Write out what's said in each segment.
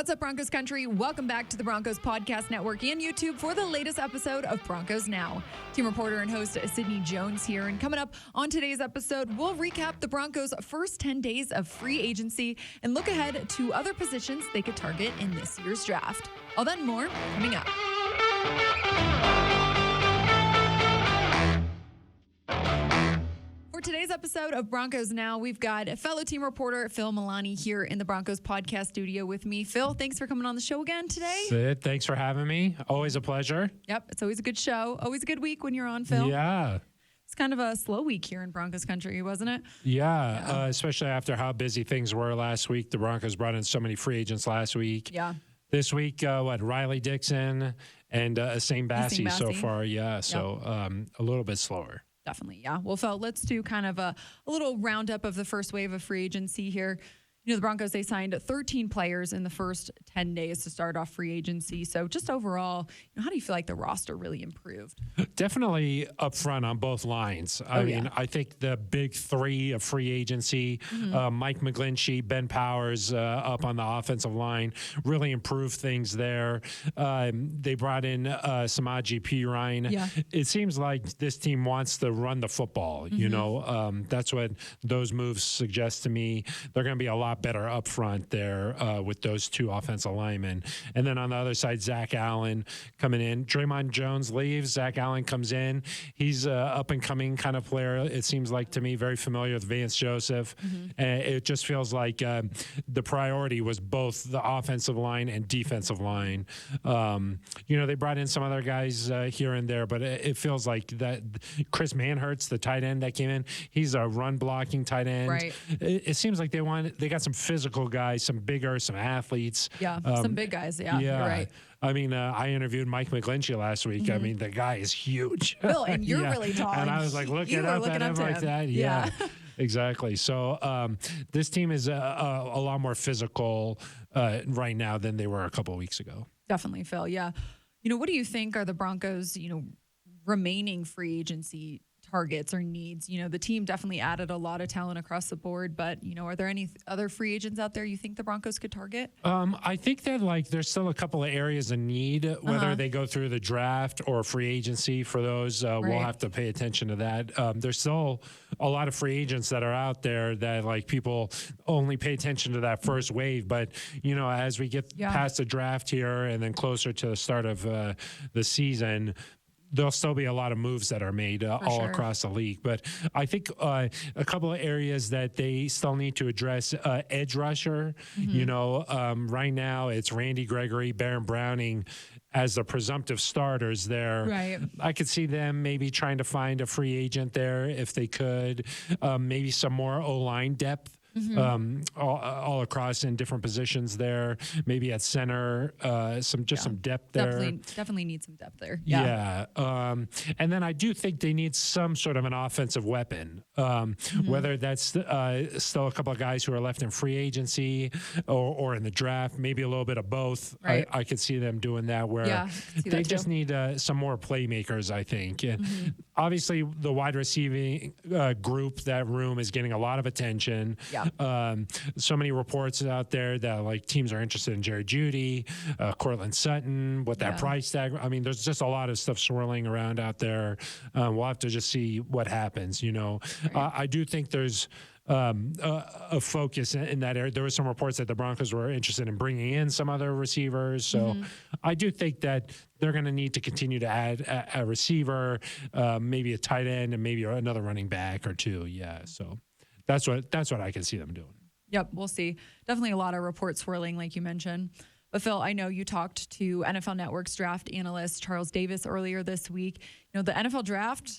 What's up, Broncos country? Welcome back to the Broncos Podcast Network and YouTube for the latest episode of Broncos Now. Team reporter and host Sydney Jones here. And coming up on today's episode, we'll recap the Broncos' first 10 days of free agency and look ahead to other positions they could target in this year's draft. All that and more coming up. For today's episode of Broncos Now, we've got fellow team reporter Phil Milani here in the Broncos podcast studio with me. Phil, thanks for coming on the show again today. Sid, thanks for having me. Always a pleasure. Yep, it's always a good show. Always a good week when you're on, Phil. Yeah. It's kind of a slow week here in Broncos country, wasn't it? Yeah. Especially after how busy things were last week. The Broncos brought in so many free agents last week. Yeah. This week, Riley Dixon and Same Bassey so far. Yeah. So a little bit slower. Definitely, yeah. Well, Phil, let's do kind of a little roundup of the first wave of free agency here. You know, the Broncos, they signed 13 players in the first 10 days to start off free agency. So just overall, how do you feel like the roster really improved? Definitely up front on both lines. I mean, I think the big three of free agency, Mike McGlinchey, Ben Powers up on the offensive line, really improved things there. They brought in Samaje Perine. Yeah. It seems like this team wants to run the football. You know, that's what those moves suggest to me. They're going to be a lot better up front there with those two offensive linemen. And then on the other side, Zach Allen coming in. Draymond Jones leaves. Zach Allen comes in. He's a up-and-coming kind of player, it seems like to me, very familiar with Vance Joseph. And it just feels like the priority was both the offensive line and defensive line. You know, they brought in some other guys here and there, but it feels like that Chris Manhertz, the tight end that came in, he's a run-blocking tight end. Right. It seems like they got some physical guys, some bigger, some athletes. Yeah, some big guys. Yeah, you're right. I mean, I interviewed Mike McGlinchey last week. I mean, the guy is huge. Bill, and you're really tall. And I was like, looking up at him like that. Yeah, exactly. So this team is a lot more physical right now than they were a couple of weeks ago. Definitely, Phil. Yeah. You know, what do you think are the Broncos, remaining free agency targets or needs? You know, the team definitely added a lot of talent across the board, but, are there any other free agents out there you think the Broncos could target? I think that, there's still a couple of areas of need, whether they go through the draft or free agency for those. We'll have to pay attention to that. There's still a lot of free agents that are out there that, people only pay attention to that first wave. But, as we get past the draft here and then closer to the start of the season, there'll still be a lot of moves that are made across the league. But I think a couple of areas that they still need to address, edge rusher. Right now it's Randy Gregory, Baron Browning as the presumptive starters there. Right. I could see them maybe trying to find a free agent there if they could. Maybe some more O-line depth. All across in different positions there, maybe at center, some depth there. Definitely need some depth there. Yeah. And then I do think they need some sort of an offensive weapon, whether that's still a couple of guys who are left in free agency or in the draft, maybe a little bit of both. Right. I could see them doing that where they just need some more playmakers, I think. And obviously the wide receiving group, that room is getting a lot of attention. Yeah. So many reports out there that teams are interested in Jerry Jeudy, Cortland Sutton, with that price tag. I mean, there's just a lot of stuff swirling around out there. We'll have to just see what happens. I do think there's a focus in that area. There were some reports that the Broncos were interested in bringing in some other receivers. So I do think that they're going to need to continue to add a receiver, maybe a tight end, and maybe another running back or two. Yeah. So that's what I can see them doing. Yep, we'll see. Definitely a lot of reports swirling, like you mentioned. But Phil, I know you talked to NFL Network's draft analyst Charles Davis earlier this week. The NFL draft,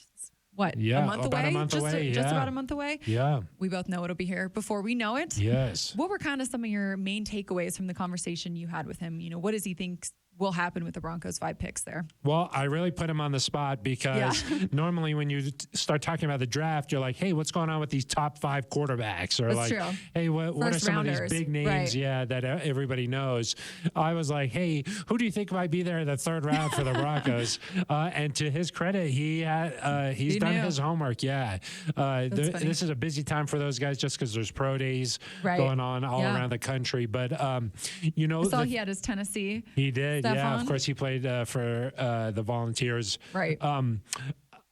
a month away? Just about a month away? Yeah. We both know it'll be here before we know it. Yes. What were kind of some of your main takeaways from the conversation you had with him? What does he think will happen with the Broncos' 5 picks there. Well, I really put him on the spot because normally when you start talking about the draft, you're like, hey, what's going on with these top 5 quarterbacks? Or That's like, true. hey, what are some of these big names, that everybody knows? I was like, hey, who do you think might be there in the 3rd round for the Broncos? And to his credit, he's done his homework. This is a busy time for those guys just because there's pro days going on all around the country. But, I saw he had his Tennessee. He did, yeah. Of course, he played for the Volunteers. Right.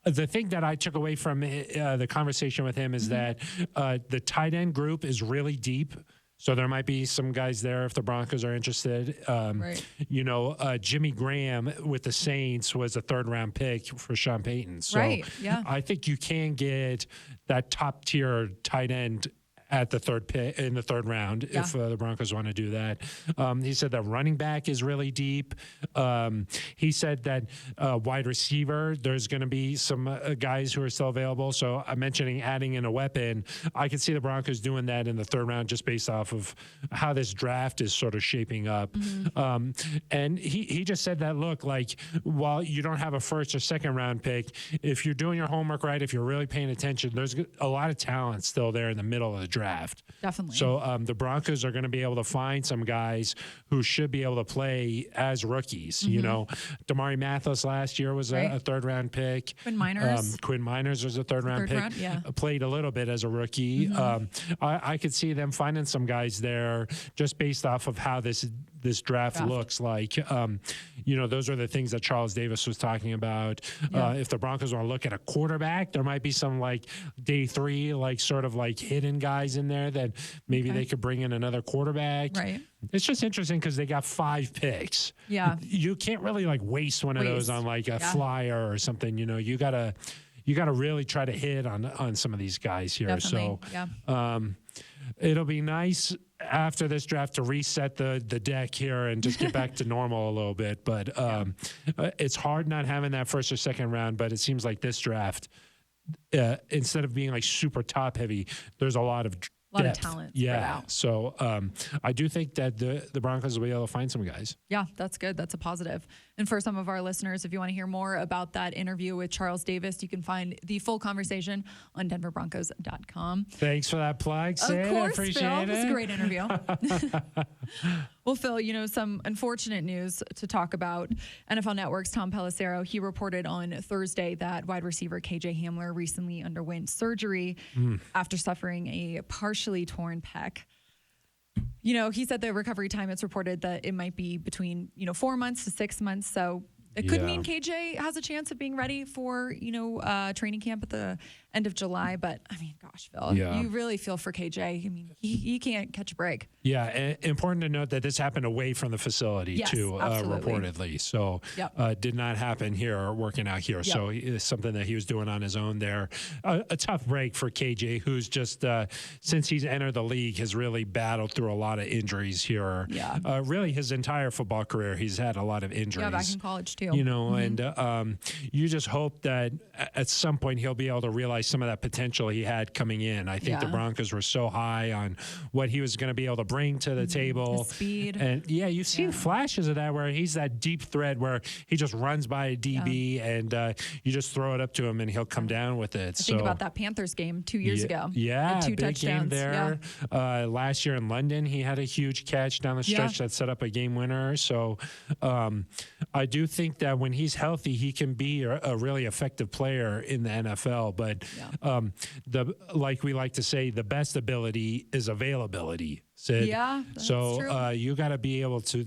The thing that I took away from the conversation with him is that the tight end group is really deep. So there might be some guys there if the Broncos are interested. Jimmy Graham with the Saints was a 3rd round pick for Sean Payton. So I think you can get that top tier tight end at the 3rd pick in the 3rd round if the Broncos want to do that. He said that running back is really deep. He said that wide receiver, there's going to be some guys who are still available. So I'm mentioning adding in a weapon. I could see the Broncos doing that in the 3rd round just based off of how this draft is sort of shaping up. And he just said that, look, like, while you don't have a 1st or 2nd round pick, if you're doing your homework right, if you're really paying attention, there's a lot of talent still there in the middle of the draft. Definitely. So the Broncos are going to be able to find some guys who should be able to play as rookies. You know, Damari Mathis last year was a 3rd round pick. Quinn Miners was a 3rd round pick. Played a little bit as a rookie. I could see them finding some guys there just based off of how this draft looks like. Those are the things that Charles Davis was talking about. If the Broncos want to look at a quarterback, there might be some like day 3, like sort of like hidden guys in there that maybe they could bring in another quarterback. Right. It's just interesting because they got 5 picks. Yeah. You can't really like waste one of those on like a flyer or something. You gotta really try to hit on some of these guys here. Definitely. So it'll be nice after this draft to reset the deck here and just get back to normal a little bit. But it's hard not having that 1st or 2nd round, but it seems like this draft, instead of being like super top heavy, there's a lot of talent. Yeah. So I do think that the Broncos will be able to find some guys. Yeah, that's good. That's a positive. And for some of our listeners, if you want to hear more about that interview with Charles Davis, you can find the full conversation on denverbroncos.com. Thanks for that plug, Sid. Of course, I appreciate Phil. it. It was a great interview. Well, Phil, some unfortunate news to talk about. NFL Network's Tom Pelissero, he reported on Thursday that wide receiver KJ Hamler recently underwent surgery after suffering a partially torn pec. He said the recovery time, it's reported that it might be between, 4 months to 6 months. So it could mean KJ has a chance of being ready for, training camp at the end of July. But, I mean, gosh, Phil, you really feel for KJ. I mean, he can't catch a break. Yeah, important to note that this happened away from the facility, too, reportedly. So did not happen here, working out here. So it's something that he was doing on his own there. A tough break for KJ, who's just, since he's entered the league, has really battled through a lot of injuries here. Yeah. Really, his entire football career, he's had a lot of injuries. Yeah, back in college, too. And you just hope that at some point he'll be able to realize some of that potential he had coming in. I think the Broncos were so high on what he was going to be able to bring to the table. His speed. And you've seen flashes of that where he's that deep thread where he just runs by a DB and you just throw it up to him and he'll come down with it. Think about that Panthers game 2 years ago. Yeah, two big touchdowns. Game there. Last year in London, he had a huge catch down the stretch that set up a game winner. So I do think that when he's healthy, he can be a really effective player in the NFL. But like we like to say, the best ability is availability, Sid. Yeah, that's true. You got to be able to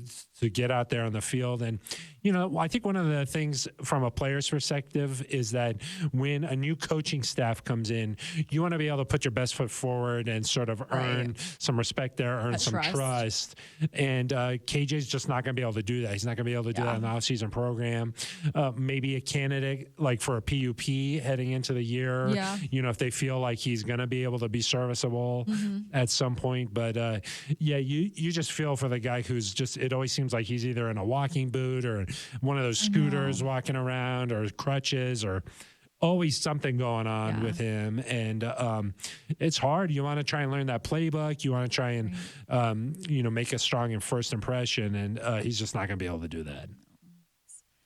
get out there on the field. And, I think one of the things from a player's perspective is that when a new coaching staff comes in, you want to be able to put your best foot forward and sort of earn some respect there, earn some trust. And KJ's just not going to be able to do that. He's not going to be able to do that in the offseason program. Maybe a candidate like for a PUP heading into the year, if they feel like he's going to be able to be serviceable at some point. But you just feel for the guy who's just, it always seems like he's either in a walking boot or one of those scooters walking around or crutches or always something going on with him. And it's hard. You want to try and learn that playbook. You want to try and, make a strong first impression. And he's just not going to be able to do that.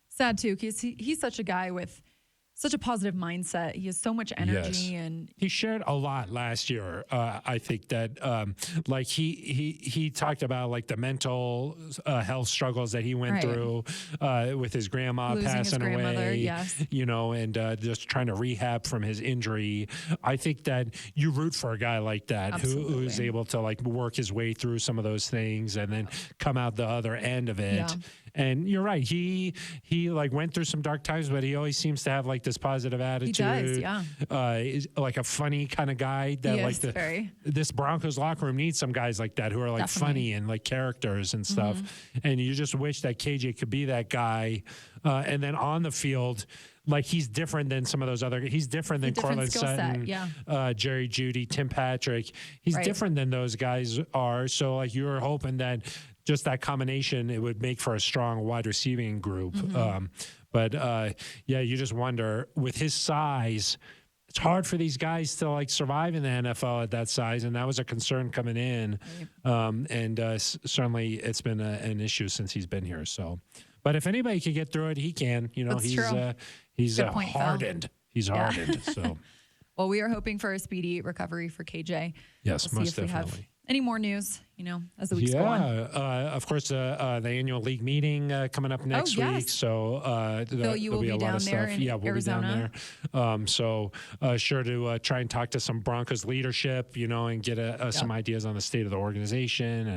Sad, too, because he's such a guy with such a positive mindset. He has so much energy, and he shared a lot last year. I think that like he talked about like the mental health struggles that he went through with his grandma losing passing his grandmother, away, and just trying to rehab from his injury. I think that you root for a guy like that who's able to like work his way through some of those things and then come out the other end of it. Yeah. And you're right. He like went through some dark times, but he always seems to have like this positive attitude. He does, Is like a funny kind of guy that this Broncos locker room needs some guys like that who are like funny and like characters and stuff. And you just wish that KJ could be that guy. And then on the field, like he's different than some of those other. He's different than Cortland Sutton, Jerry Jeudy, Tim Patrick. He's different than those guys are. So like you were hoping that just that combination, it would make for a strong wide receiving group. But you just wonder with his size, it's hard for these guys to like survive in the NFL at that size. And that was a concern coming in. Certainly it's been an issue since he's been here. So, but if anybody could get through it, he can, he's hardened. Phil. He's hardened. So, well, we are hoping for a speedy recovery for KJ. Yes, most definitely. Any more news, as the weeks go on? Of course, the annual league meeting coming up next week. So Phil, you will be down there in Arizona. Be down there. So sure to try and talk to some Broncos leadership, and get some ideas on the state of the organization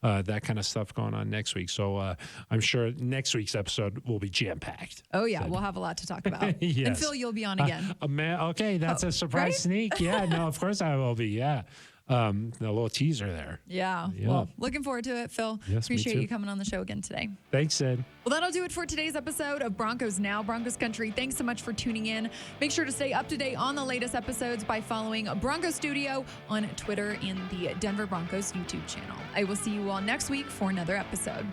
and that kind of stuff going on next week. So I'm sure next week's episode will be jam-packed. Oh, yeah. We'll have a lot to talk about. Yes. And Phil, you'll be on again. Okay, that's a surprise sneak. Yeah, no, of course I will be. Yeah. A little teaser there. Yeah. Well, looking forward to it, Phil. Yes, appreciate you coming on the show again today. Thanks, Sid. Well, that'll do it for today's episode of Broncos Now, Broncos Country. Thanks so much for tuning in. Make sure to stay up to date on the latest episodes by following Broncos Studio on Twitter and the Denver Broncos YouTube channel. I will see you all next week for another episode.